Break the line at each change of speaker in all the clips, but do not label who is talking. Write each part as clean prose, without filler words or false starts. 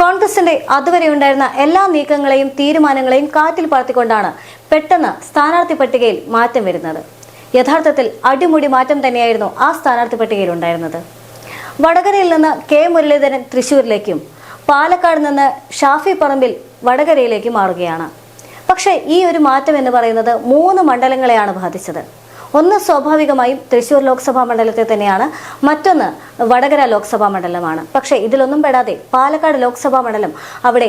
കോൺഗ്രസിന്റെ അതുവരെ ഉണ്ടായിരുന്ന എല്ലാ നീക്കങ്ങളെയും തീരുമാനങ്ങളെയും കാറ്റിൽ പറത്തിക്കൊണ്ടാണ് പെട്ടെന്ന് സ്ഥാനാർത്ഥി പട്ടികയിൽ മാറ്റം വരുന്നത്. യഥാർത്ഥത്തിൽ അടിമുടി മാറ്റം തന്നെയായിരുന്നു ആ സ്ഥാനാർത്ഥി പട്ടികയിൽ ഉണ്ടായിരുന്നത്. വടകരയിൽ നിന്ന് കെ മുരളീധരൻ തൃശൂരിലേക്കും പാലക്കാട് നിന്ന് ഷാഫി പറമ്പിൽ വടകരയിലേക്കും മാറുകയാണ്. പക്ഷേ ഈ ഒരു മാറ്റം എന്ന് പറയുന്നത് 3 മണ്ഡലങ്ങളെയാണ് ബാധിച്ചത്. ഒന്ന് സ്വാഭാവികമായും തൃശൂർ ലോക്സഭാ മണ്ഡലത്തെ തന്നെയാണ്, മറ്റൊന്ന് വടകര ലോക്സഭാ മണ്ഡലമാണ്. പക്ഷേ ഇതിലൊന്നും പെടാതെ പാലക്കാട് ലോക്സഭാ മണ്ഡലം അവിടെ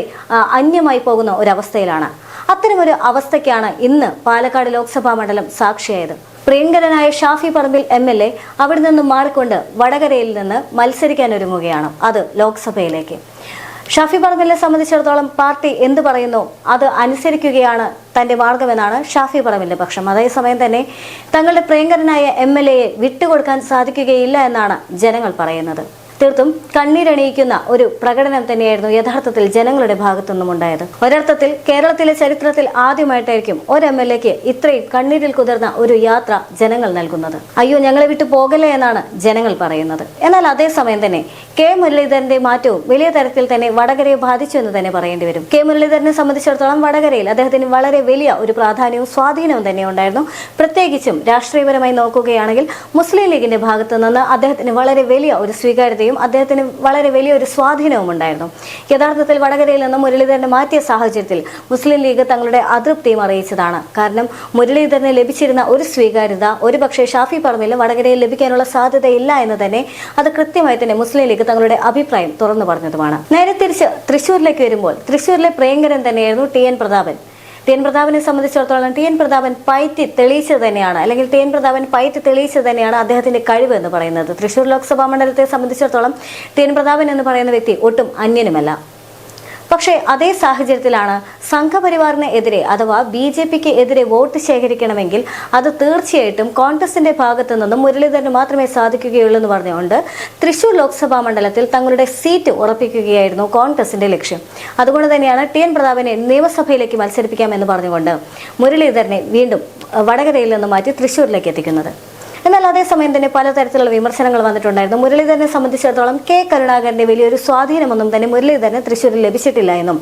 അന്യമായി പോകുന്ന ഒരവസ്ഥയിലാണ്. അത്തരമൊരു അവസ്ഥയ്ക്കാണ് ഇന്ന് പാലക്കാട് ലോക്സഭാ മണ്ഡലം സാക്ഷിയായത്. പ്രിയങ്കരനായ ഷാഫി പറമ്പിൽ MLA അവിടെ നിന്നും മാറിക്കൊണ്ട് വടകരയിൽ നിന്ന് മത്സരിക്കാൻ ഒരുങ്ങുകയാണ്, അത് ലോക്സഭയിലേക്ക്. ഷാഫി പറമ്പിലിനെ സംബന്ധിച്ചിടത്തോളം പാർട്ടി എന്ത് പറയുന്നു അത് അനുസരിക്കുകയാണ് തന്റെ മാർഗമെന്നാണ് ഷാഫി പറമ്പിലിന്റെ പക്ഷം. അതേസമയം തന്നെ തങ്ങളുടെ പ്രിയങ്കരനായ MLA വിട്ടുകൊടുക്കാൻ സാധിക്കുകയില്ല എന്നാണ് ജനങ്ങൾ പറയുന്നത്. തീർത്തും കണ്ണീരണിയിക്കുന്ന ഒരു പ്രകടനം തന്നെയായിരുന്നു യഥാർത്ഥത്തിൽ ജനങ്ങളുടെ ഭാഗത്തു നിന്നും ഉണ്ടായത്. ഒരർത്ഥത്തിൽ കേരളത്തിലെ ചരിത്രത്തിൽ ആദ്യമായിട്ടായിരിക്കും ഒരു MLAക്ക് ഇത്രയും കണ്ണീരിൽ കുതിർന്ന ഒരു യാത്ര ജനങ്ങൾ നൽകുന്നത്. അയ്യോ ഞങ്ങളെ വിട്ടു പോകല്ലേ എന്നാണ് ജനങ്ങൾ പറയുന്നത്. എന്നാൽ അതേസമയം തന്നെ കെ മുരളീധരന്റെ മാറ്റവും വലിയ തരത്തിൽ തന്നെ വടകരയെ ബാധിച്ചു എന്ന് തന്നെ പറയേണ്ടി വരും. കെ മുരളീധരനെ സംബന്ധിച്ചിടത്തോളം വടകരയിൽ അദ്ദേഹത്തിന് വളരെ വലിയ ഒരു പ്രാധാന്യവും സ്വാധീനവും തന്നെ ഉണ്ടായിരുന്നു. പ്രത്യേകിച്ചും രാഷ്ട്രീയപരമായി നോക്കുകയാണെങ്കിൽ മുസ്ലിം ലീഗിന്റെ ഭാഗത്തു നിന്ന് അദ്ദേഹത്തിന് വളരെ വലിയ ഒരു സ്വീകാര്യതയും അദ്ദേഹത്തിന് വളരെ വലിയൊരു സ്വാധീനവും ഉണ്ടായിരുന്നു. യഥാർത്ഥത്തിൽ വടകരയിൽ നിന്ന് മുരളീധരനെ മാറ്റിയ സാഹചര്യത്തിൽ മുസ്ലിം ലീഗ് തങ്ങളുടെ അതൃപ്തിയും അറിയിച്ചതാണ്. കാരണം മുരളീധരന് ലഭിച്ചിരുന്ന ഒരു സ്വീകാര്യത ഒരുപക്ഷെ ഷാഫി പറമ്പിലിന് വടകരയിൽ ലഭിക്കാനുള്ള സാധ്യതയില്ല എന്ന് തന്നെ അത് കൃത്യമായി തന്നെ മുസ്ലിം ലീഗ് തങ്ങളുടെ അഭിപ്രായം തുറന്നു പറഞ്ഞതുമാണ്. നേരെ തിരിച്ച് തൃശ്ശൂരിലേക്ക് വരുമ്പോൾ തൃശ്ശൂരിലെ പ്രിയങ്കരൻ തന്നെയായിരുന്നു TN പ്രതാപൻ. TN പ്രതാപനെ സംബന്ധിച്ചിടത്തോളം TN പ്രതാപൻ പയറ്റി തെളിയിച്ചത് തന്നെയാണ്, അല്ലെങ്കിൽ TN പ്രതാപൻ പയറ്റി തെളിയിച്ചത് തന്നെയാണ് അദ്ദേഹത്തിന്റെ കഴിവ് എന്ന് പറയുന്നത്. തൃശ്ശൂർ ലോക്സഭാ മണ്ഡലത്തെ സംബന്ധിച്ചിടത്തോളം TN പ്രതാപൻ എന്ന് പറയുന്ന വ്യക്തി ഒട്ടും അന്യനുമല്ല. പക്ഷേ അതേ സാഹചര്യത്തിലാണ് സംഘപരിവാറിന് എതിരെ അഥവാ BJPക്ക് എതിരെ വോട്ട് ശേഖരിക്കണമെങ്കിൽ അത് തീർച്ചയായിട്ടും കോൺഗ്രസിന്റെ ഭാഗത്തു നിന്നും മുരളീധരന് മാത്രമേ സാധിക്കുകയുള്ളൂ എന്ന് പറഞ്ഞുകൊണ്ട് തൃശൂർ ലോക്സഭാ മണ്ഡലത്തിൽ തങ്ങളുടെ സീറ്റ് ഉറപ്പിക്കുകയായിരുന്നു കോൺഗ്രസിന്റെ ലക്ഷ്യം. അതുകൊണ്ട് തന്നെയാണ് TN പ്രതാപനെ നിയമസഭയിലേക്ക് മത്സരിപ്പിക്കാമെന്ന് പറഞ്ഞുകൊണ്ട് മുരളീധരനെ വീണ്ടും വടകരയിൽ നിന്ന് മാറ്റി തൃശൂരിലേക്ക് എത്തിക്കുന്നത്. എന്നാൽ അതേസമയം തന്നെ പലതരത്തിലുള്ള വിമർശനങ്ങൾ വന്നിട്ടുണ്ടായിരുന്നു. മുരളീധരനെ സംബന്ധിച്ചിടത്തോളം കെ കരുണാകരന്റെ വലിയൊരു സ്വാധീനമൊന്നും തന്നെ മുരളീധരന് തൃശ്ശൂരിൽ ലഭിച്ചിട്ടില്ല എന്നും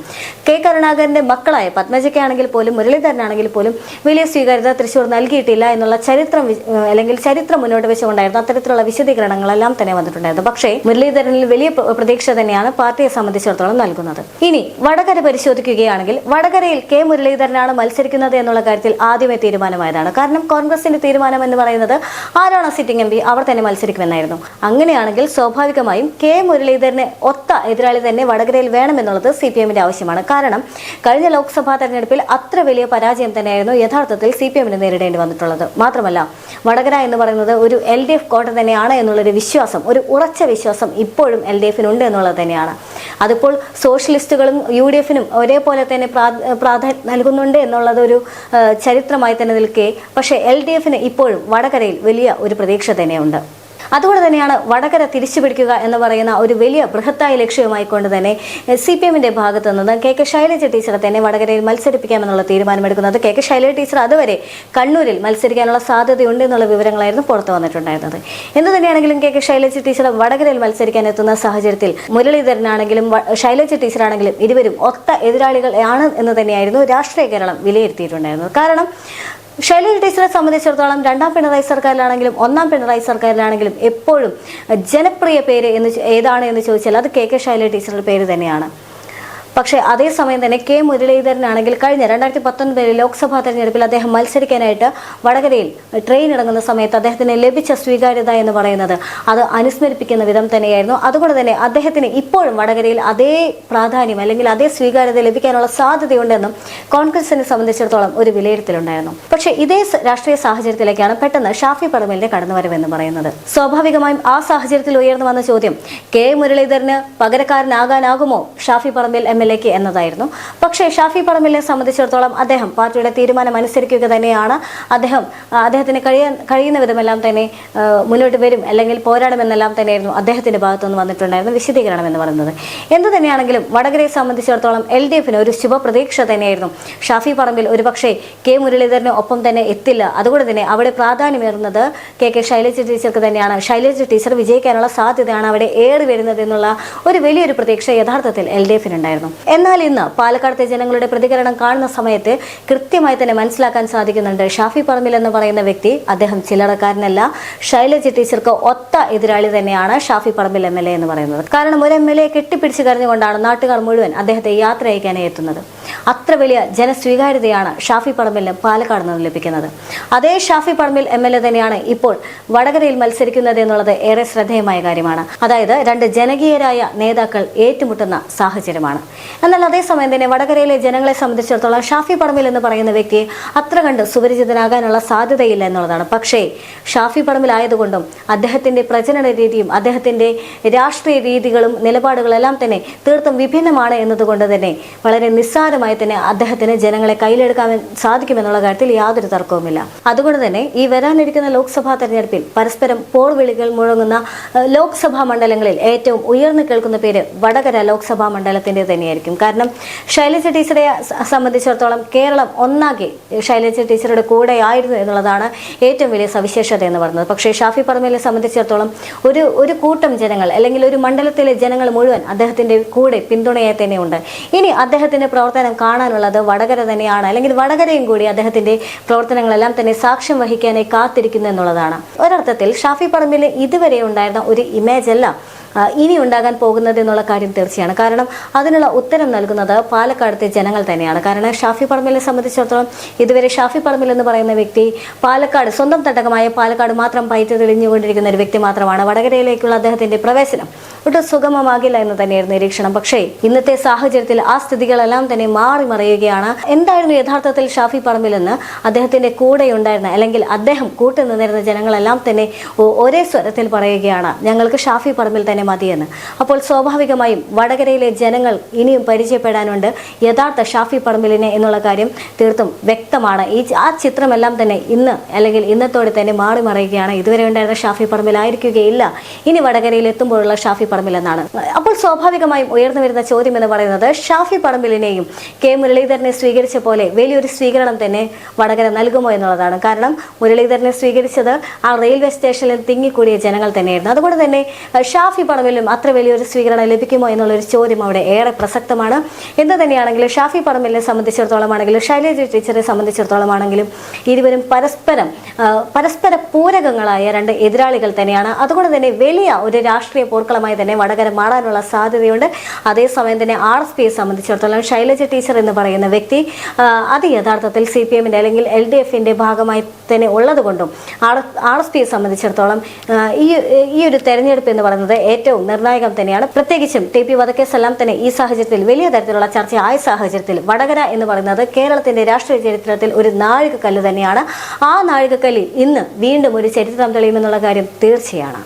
കെ കരുണാകരന്റെ മക്കളായ പത്മജയ്ക്കാണെങ്കിൽ പോലും മുരളീധരനാണെങ്കിൽ പോലും വലിയ സ്വീകാര്യത തൃശ്ശൂർ നൽകിയിട്ടില്ല എന്നുള്ള ചരിത്രം മുന്നോട്ട് വെച്ചുകൊണ്ടായിരുന്നു അത്തരത്തിലുള്ള വിശദീകരണങ്ങളെല്ലാം തന്നെ വന്നിട്ടുണ്ടായിരുന്നു. പക്ഷേ മുരളീധരനിൽ വലിയ പ്രതീക്ഷ തന്നെയാണ് പാർട്ടിയെ സംബന്ധിച്ചിടത്തോളം നൽകുന്നത്. ഇനി വടകര പരിശോധിക്കുകയാണെങ്കിൽ വടകരയിൽ കെ മുരളീധരനാണ് മത്സരിക്കുന്നത് എന്നുള്ള കാര്യത്തിൽ ആദ്യമേ തീരുമാനമായതാണ്. കാരണം കോൺഗ്രസിന്റെ തീരുമാനം എന്ന് പറയുന്നത് ആരാണ് സിറ്റിംഗ് MP അവർ തന്നെ മത്സരിക്കുമെന്നായിരുന്നു. അങ്ങനെയാണെങ്കിൽ സ്വാഭാവികമായും കെ മുരളീധരന് ഒത്ത എതിരാളി തന്നെ വടകരയിൽ വേണമെന്നുള്ളത് CPMന്റെ ആവശ്യമാണ്. കാരണം കഴിഞ്ഞ ലോക്സഭാ തെരഞ്ഞെടുപ്പിൽ അത്ര വലിയ പരാജയം തന്നെയായിരുന്നു യഥാർത്ഥത്തിൽ CPMന് നേരിടേണ്ടി വന്നിട്ടുള്ളത്. മാത്രമല്ല വടകര എന്ന് പറയുന്നത് ഒരു LDF കോട്ട തന്നെയാണ് എന്നുള്ളൊരു വിശ്വാസം, ഒരു ഉറച്ച വിശ്വാസം ഇപ്പോഴും LDFനുണ്ട് എന്നുള്ളത് തന്നെയാണ്. അതിപ്പോൾ സോഷ്യലിസ്റ്റുകളും UDFനും ഒരേപോലെ തന്നെ പ്രാധാന്യം നൽകുന്നുണ്ട് എന്നുള്ളത് ഒരു ചരിത്രമായി തന്നെ നിൽക്കെ, പക്ഷേ LDFന് ഇപ്പോഴും വടകരയിൽ വലിയ ഒരു പ്രതീക്ഷ തന്നെയുണ്ട്. അതുകൊണ്ട് തന്നെയാണ് വടകര തിരിച്ചുപിടിക്കുക എന്ന് പറയുന്ന ഒരു വലിയ ബൃഹത്തായ ലക്ഷ്യവുമായി കൊണ്ട് തന്നെ CPMന്റെ ഭാഗത്തു നിന്ന് KK ശൈലജ ടീച്ചറെ തന്നെ വടകരയിൽ മത്സരിപ്പിക്കാമെന്നുള്ള തീരുമാനമെടുക്കുന്നത്. KK ശൈലജ ടീച്ചർ അതുവരെ കണ്ണൂരിൽ മത്സരിക്കാനുള്ള സാധ്യതയുണ്ട് എന്നുള്ള വിവരങ്ങളായിരുന്നു പുറത്തു വന്നിട്ടുണ്ടായിരുന്നത്. എന്തു തന്നെയാണെങ്കിലും KK ശൈലജ ടീച്ചർ വടകരയിൽ മത്സരിക്കാൻ എത്തുന്ന സാഹചര്യത്തിൽ മുരളീധരനാണെങ്കിലും ശൈലജ ടീച്ചറാണെങ്കിലും ഇരുവരും ഒത്ത എതിരാളികൾ ആണ് എന്ന് തന്നെയായിരുന്നു രാഷ്ട്രീയ കേരളം വിലയിരുത്തിയിട്ടുണ്ടായിരുന്നത്. കാരണം ശൈലജ ടീച്ചറെ സംബന്ധിച്ചിടത്തോളം 2ാം പിണറായി സർക്കാരിലാണെങ്കിലും 1ാം പിണറായി സർക്കാരിലാണെങ്കിലും എപ്പോഴും ജനപ്രിയ പേര് ഏതാണ് എന്ന് ചോദിച്ചാൽ അത് KK ശൈലജ ടീച്ചറുടെ പേര് തന്നെയാണ്. പക്ഷേ അതേസമയം തന്നെ കെ മുരളീധരനാണെങ്കിൽ കഴിഞ്ഞ 2019 ലോക്സഭാ തെരഞ്ഞെടുപ്പിൽ അദ്ദേഹം മത്സരിക്കാനായിട്ട് വടകരയിൽ ട്രെയിൻ ഇറങ്ങുന്ന സമയത്ത് അദ്ദേഹത്തിന് ലഭിച്ച സ്വീകാര്യത എന്ന് പറയുന്നത് അത് അനുസ്മരിപ്പിക്കുന്ന വിധം തന്നെയായിരുന്നു. അതുകൊണ്ട് തന്നെ അദ്ദേഹത്തിന് ഇപ്പോഴും വടകരയിൽ അതേ പ്രാധാന്യം അല്ലെങ്കിൽ അതേ സ്വീകാര്യത ലഭിക്കാനുള്ള സാധ്യതയുണ്ടെന്നും കോൺഗ്രസിനെ സംബന്ധിച്ചിടത്തോളം ഒരു വിലയിരുത്തലുണ്ടായിരുന്നു. പക്ഷേ ഇതേ രാഷ്ട്രീയ സാഹചര്യത്തിലേക്കാണ് പെട്ടെന്ന് ഷാഫി പറമ്പിലിന്റെ കടന്നുവരവെന്ന് പറയുന്നത്. സ്വാഭാവികമായും ആ സാഹചര്യത്തിൽ ഉയർന്നു വന്ന ചോദ്യം കെ മുരളീധരന് പകരക്കാരനാകാനാകുമോ ഷാഫി പറമ്പിൽ MLA എക്ക് എന്നതായിരുന്നു. പക്ഷേ ഷാഫി പറമ്പിലിനെ സംബന്ധിച്ചിടത്തോളം അദ്ദേഹം പാർട്ടിയുടെ തീരുമാനം അനുസരിക്കുക തന്നെയാണ്. അദ്ദേഹത്തിന് കഴിയുന്ന വിധമെല്ലാം തന്നെ മുന്നോട്ട് വരും, അല്ലെങ്കിൽ പോരാടുമെന്നെല്ലാം തന്നെയായിരുന്നു അദ്ദേഹത്തിന്റെ ഭാഗത്തുനിന്ന് വന്നിട്ടുണ്ടായിരുന്ന വിശദീകരണം എന്ന് പറയുന്നത്. എന്തു തന്നെയാണെങ്കിലും വടകരയെ സംബന്ധിച്ചിടത്തോളം LDFന് ഒരു ശുഭപ്രതീക്ഷ തന്നെയായിരുന്നു. ഷാഫി പറമ്പിൽ ഒരുപക്ഷെ കെ മുരളീധരന് ഒപ്പം തന്നെ എത്തില്ല. അതുകൊണ്ട് തന്നെ അവിടെ പ്രാധാന്യമേറുന്നത് KK ശൈലജ ടീച്ചർക്ക് തന്നെയാണ്. ശൈലജ ടീച്ചർ വിജയിക്കാനുള്ള സാധ്യതയാണ് അവിടെ ഏറി വരുന്നത് എന്നുള്ള ഒരു വലിയൊരു പ്രതീക്ഷ യഥാർത്ഥത്തിൽ LDFനുണ്ടായിരുന്നു. എന്നാൽ ഇന്ന് പാലക്കാടത്തെ ജനങ്ങളുടെ പ്രതികരണം കാണുന്ന സമയത്ത് കൃത്യമായി തന്നെ മനസ്സിലാക്കാൻ സാധിക്കുന്നുണ്ട്, ഷാഫി പറമ്പിൽ എന്ന് പറയുന്ന വ്യക്തി അദ്ദേഹം ചില്ലറക്കാരനല്ല. ശൈലജ ടീച്ചർക്ക് ഒത്ത എതിരാളി തന്നെയാണ് ഷാഫി പറമ്പിൽ MLA എന്ന് പറയുന്നത്. കാരണം ഒരു MLA കെട്ടിപ്പിടിച്ച് കരഞ്ഞുകൊണ്ടാണ് നാട്ടുകാർ മുഴുവൻ അദ്ദേഹത്തെ യാത്ര അയക്കാനായി എത്തുന്നത്. അത്ര വലിയ ജനസ്വീകാര്യതയാണ് ഷാഫി പറമ്പിലിന് പാലക്കാട് നിന്ന് ലഭിക്കുന്നത്. അതേ ഷാഫി പറമ്പിൽ MLA തന്നെയാണ് ഇപ്പോൾ വടകരയിൽ മത്സരിക്കുന്നത് എന്നുള്ളത് ഏറെ ശ്രദ്ധേയമായ കാര്യമാണ്. അതായത് രണ്ട് ജനകീയരായ നേതാക്കൾ ഏറ്റുമുട്ടുന്ന സാഹചര്യമാണ്. എന്നാൽ അതേസമയം തന്നെ വടകരയിലെ ജനങ്ങളെ സംബന്ധിച്ചിടത്തോളം ഷാഫി പറമ്പിൽ എന്ന് പറയുന്ന വ്യക്തി അത്ര കണ്ട് സുപരിചിതനാകാനുള്ള സാധ്യതയില്ല എന്നുള്ളതാണ്. പക്ഷേ ഷാഫി പറമ്പിലായതുകൊണ്ടും അദ്ദേഹത്തിന്റെ പ്രചരണ രീതിയും അദ്ദേഹത്തിന്റെ രാഷ്ട്രീയ രീതികളും നിലപാടുകളെല്ലാം തന്നെ തീർത്തും വിഭിന്നമാണ് എന്നതുകൊണ്ട് തന്നെ വളരെ നിസ്സാരമായി തന്നെ അദ്ദേഹത്തിന് ജനങ്ങളെ കയ്യിലെടുക്കാൻ സാധിക്കുമെന്നുള്ള കാര്യത്തിൽ യാതൊരു തർക്കവുമില്ല. അതുകൊണ്ട് തന്നെ ഈ വരാനിരിക്കുന്ന ലോക്സഭാ തെരഞ്ഞെടുപ്പിൽ പരസ്പരം പോർവിളികൾ മുഴങ്ങുന്ന ലോക്സഭാ മണ്ഡലങ്ങളിൽ ഏറ്റവും ഉയർന്നു കേൾക്കുന്ന പേര് വടകര ലോക്സഭാ മണ്ഡലത്തിന്റെ തന്നെയായിരിക്കും. കാരണം ശൈലജ ടീച്ചറെ സംബന്ധിച്ചിടത്തോളം കേരളം ഒന്നാകെ ശൈലജ ടീച്ചറുടെ കൂടെ ആയിരുന്നു എന്നുള്ളതാണ് ഏറ്റവും വലിയ സവിശേഷത എന്ന് പറയുന്നത്. പക്ഷേ ഷാഫി പറമ്പിലിനെ സംബന്ധിച്ചിടത്തോളം ഒരു കൂട്ടം ജനങ്ങൾ, അല്ലെങ്കിൽ ഒരു മണ്ഡലത്തിലെ ജനങ്ങൾ മുഴുവൻ അദ്ദേഹത്തിന്റെ കൂടെ പിന്തുണയായി തന്നെ ഉണ്ട്. ഇനി അദ്ദേഹത്തിന്റെ പ്രവർത്തനം കാണാനുള്ളത് വടകര തന്നെയാണ്, അല്ലെങ്കിൽ വടകരയും കൂടി അദ്ദേഹത്തിന്റെ പ്രവർത്തനങ്ങളെല്ലാം തന്നെ സാക്ഷ്യം വഹിക്കാനായി കാത്തിരിക്കുന്നു എന്നുള്ളതാണ്. ഒരർത്ഥത്തിൽ ഷാഫി പറമ്പിലിന് ഇതുവരെ ഉണ്ടായിരുന്ന ഒരു ഇമേജ് അല്ല ഇനി ഉണ്ടാകാൻ പോകുന്നത് എന്നുള്ള കാര്യം തീർച്ചയാണ്. കാരണം അതിനുള്ള ഉത്തരം നൽകുന്നത് പാലക്കാടത്തെ ജനങ്ങൾ തന്നെയാണ്. കാരണം ഷാഫി പറമ്പിലിനെ സംബന്ധിച്ചിടത്തോളം ഇതുവരെ ഷാഫി പറമ്പിൽ എന്ന് പറയുന്ന വ്യക്തി പാലക്കാട്, സ്വന്തം തട്ടകമായ പാലക്കാട് മാത്രം പയറ്റ് തെളിഞ്ഞുകൊണ്ടിരിക്കുന്ന ഒരു വ്യക്തി മാത്രമാണ്. വടകരയിലേക്കുള്ള അദ്ദേഹത്തിന്റെ പ്രവേശനം ഒട്ടും സുഗമമാകില്ല എന്ന് തന്നെയായിരുന്നു നിരീക്ഷണം. പക്ഷേ ഇന്നത്തെ സാഹചര്യത്തിൽ ആ സ്ഥിതികളെല്ലാം തന്നെ മാറി മറിയുകയാണ്. എന്തായിരുന്നു യഥാർത്ഥത്തിൽ ഷാഫി പറമ്പിൽ എന്ന് അദ്ദേഹത്തിന്റെ കൂടെ ഉണ്ടായിരുന്ന, അല്ലെങ്കിൽ അദ്ദേഹം കൂട്ടുനിന്നിരുന്ന ജനങ്ങളെല്ലാം തന്നെ ഒരേ സ്വരത്തിൽ പറയുകയാണ്, ഞങ്ങൾക്ക് ഷാഫി പറമ്പിൽ തന്നെ മതിയെന്ന്. അപ്പോൾ സ്വാഭാവികമായും വടകരയിലെ ജനങ്ങൾ ഇനിയും പരിചയപ്പെടാനുണ്ട് യഥാർത്ഥ ഷാഫി പറമ്പിലിനെ എന്നുള്ള കാര്യം തീർത്തും വ്യക്തമാണ്. ആ ചിത്രമെല്ലാം തന്നെ ഇന്ന്, അല്ലെങ്കിൽ ഇന്നത്തോടെ തന്നെ മാറി മറിയുകയാണ്. ഇതുവരെ ഉണ്ടായിരുന്ന ഷാഫി പറമ്പിലായിരിക്കുകയില്ല ഇനി വടകരയിൽ എത്തുമ്പോഴുള്ള ഷാഫി പറമ്പിൽ എന്നാണ്. അപ്പോൾ സ്വാഭാവികമായും ഉയർന്നു വരുന്ന ചോദ്യം എന്ന് പറയുന്നത്, ഷാഫി പറമ്പിലിനെയും കെ മുരളീധരനെ സ്വീകരിച്ച പോലെ വലിയൊരു സ്വീകരണം തന്നെ വടകര നൽകുമോ എന്നുള്ളതാണ്. കാരണം മുരളീധരനെ സ്വീകരിച്ചത് ആ റെയിൽവേ സ്റ്റേഷനിൽ തിങ്ങിക്കൂടിയ ജനങ്ങൾ തന്നെയായിരുന്നു. അതുകൊണ്ട് തന്നെ ഷാഫി പറമ്പിലും അത്ര വലിയൊരു സ്വീകരണം ലഭിക്കുമോ എന്നുള്ളൊരു ചോദ്യം അവിടെ ഏറെ പ്രസക്തമാണ്. എന്ത് തന്നെയാണെങ്കിലും ഷാഫി പറമ്പിലിനെ സംബന്ധിച്ചിടത്തോളം ആണെങ്കിലും ശൈലജ ടീച്ചറെ സംബന്ധിച്ചിടത്തോളം ആണെങ്കിലും ഇരുവരും പരസ്പര പൂരകങ്ങളായ രണ്ട് എതിരാളികൾ തന്നെയാണ്. അതുകൊണ്ട് തന്നെ വലിയ ഒരു രാഷ്ട്രീയ പോർക്കളമായി തന്നെ വടകര മാറാനുള്ള സാധ്യതയുണ്ട്. അതേസമയം തന്നെ RSPയെ സംബന്ധിച്ചിടത്തോളം ശൈലജ ടീച്ചർ എന്ന് പറയുന്ന വ്യക്തി അത് യഥാർത്ഥത്തിൽ CPMന്റെ അല്ലെങ്കിൽ LDFന്റെ ഭാഗമായി തന്നെ ഉള്ളത് കൊണ്ടും RSPയെ സംബന്ധിച്ചിടത്തോളം ഈ ഒരു തെരഞ്ഞെടുപ്പ് എന്ന് പറയുന്നത് ഏറ്റവും നിർണായകം തന്നെയാണ്. പ്രത്യേകിച്ചും TP വധക്കേസെല്ലാം തന്നെ ഈ സാഹചര്യത്തിൽ വലിയ തരത്തിലുള്ള ചർച്ച ആയ സാഹചര്യത്തിൽ വടകര എന്ന് പറയുന്നത് കേരളത്തിന്റെ രാഷ്ട്രീയ ചരിത്രത്തിൽ ഒരു നാഴികക്കല്ല് തന്നെയാണ്. ആ നാഴികക്കല്ലിൽ ഇന്ന് വീണ്ടും ഒരു ചരിത്രം തെളിയുമെന്നുള്ള കാര്യം തീർച്ചയാണ്.